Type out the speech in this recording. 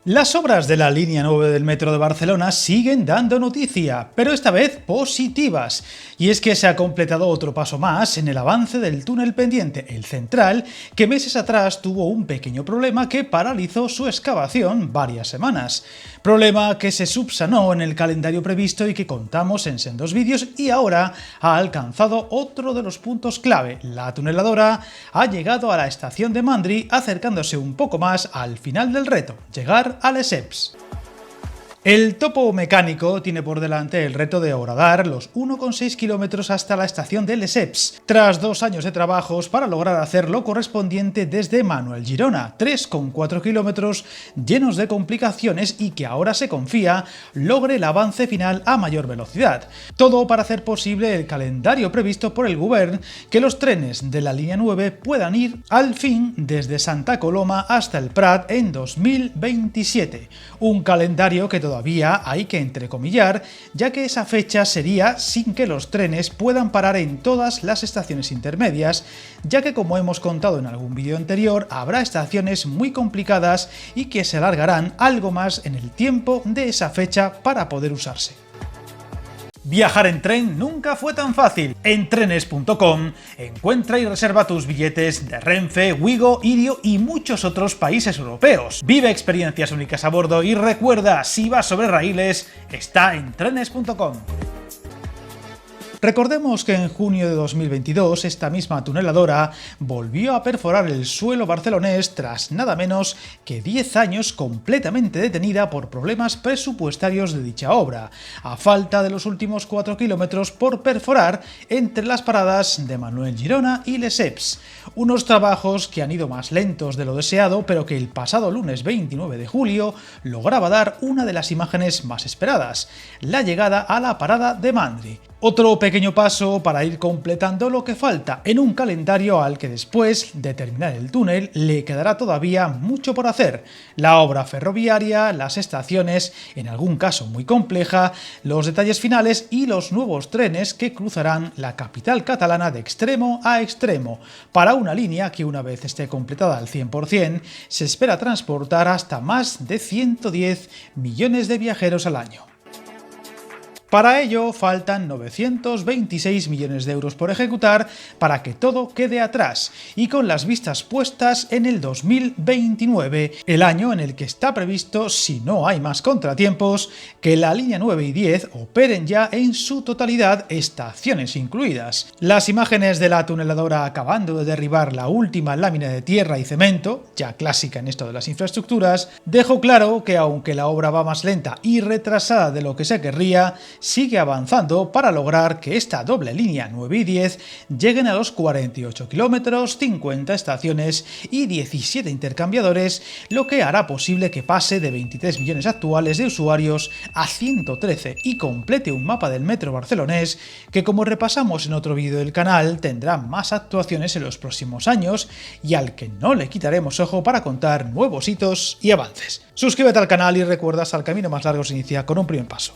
Las obras de la línea 9 del metro de Barcelona siguen dando noticia, pero esta vez positivas. Y es que se ha completado otro paso más en el avance del túnel pendiente, el Central, que meses atrás tuvo un pequeño problema que paralizó su excavación varias semanas. Problema que se subsanó en el calendario previsto y que contamos en sendos vídeos, y ahora ha alcanzado otro de los puntos clave. La tuneladora ha llegado a la estación de Mandri, acercándose un poco más al final del reto, llegar a Lesseps. El topo mecánico tiene por delante el reto de horadar los 1,6 kilómetros hasta la estación de Lesseps, tras 2 años de trabajos para lograr hacer lo correspondiente desde Manuel Girona, 3,4 kilómetros llenos de complicaciones y que ahora se confía logre el avance final a mayor velocidad. Todo para hacer posible el calendario previsto por el Govern, que los trenes de la línea 9 puedan ir al fin desde Santa Coloma hasta el Prat en 2027, un calendario que todavía hay que entrecomillar, ya que esa fecha sería sin que los trenes puedan parar en todas las estaciones intermedias, ya que, como hemos contado en algún vídeo anterior, habrá estaciones muy complicadas y que se alargarán algo más en el tiempo de esa fecha para poder usarse. Viajar en tren nunca fue tan fácil. En trenes.com encuentra y reserva tus billetes de Renfe, Wigo, Irio y muchos otros países europeos. Vive experiencias únicas a bordo y recuerda, si vas sobre raíles, está en trenes.com. Recordemos que en junio de 2022 esta misma tuneladora volvió a perforar el suelo barcelonés tras nada menos que 10 años completamente detenida por problemas presupuestarios de dicha obra, a falta de los últimos 4 kilómetros por perforar entre las paradas de Manuel Girona y Lesseps. Unos trabajos que han ido más lentos de lo deseado, pero que el pasado lunes 29 de julio lograba dar una de las imágenes más esperadas, la llegada a la parada de Mandri. Otro pequeño paso para ir completando lo que falta en un calendario al que después de terminar el túnel le quedará todavía mucho por hacer: la obra ferroviaria, las estaciones, en algún caso muy compleja, los detalles finales y los nuevos trenes que cruzarán la capital catalana de extremo a extremo, para una línea que, una vez esté completada al 100%, se espera transportar hasta más de 110 millones de viajeros al año. Para ello faltan 926 millones de euros por ejecutar para que todo quede atrás, y con las vistas puestas en el 2029, el año en el que está previsto, si no hay más contratiempos, que la línea 9 y 10 operen ya en su totalidad, estaciones incluidas. Las imágenes de la tuneladora acabando de derribar la última lámina de tierra y cemento, ya clásica en esto de las infraestructuras, dejó claro que, aunque la obra va más lenta y retrasada de lo que se querría, sigue avanzando para lograr que esta doble línea 9 y 10 lleguen a los 48 kilómetros, 50 estaciones y 17 intercambiadores, lo que hará posible que pase de 23 millones actuales de usuarios a 113 y complete un mapa del metro barcelonés que, como repasamos en otro vídeo del canal, tendrá más actuaciones en los próximos años y al que no le quitaremos ojo para contar nuevos hitos y avances. Suscríbete al canal y recuerda, hasta el camino más largo se inicia con un primer paso.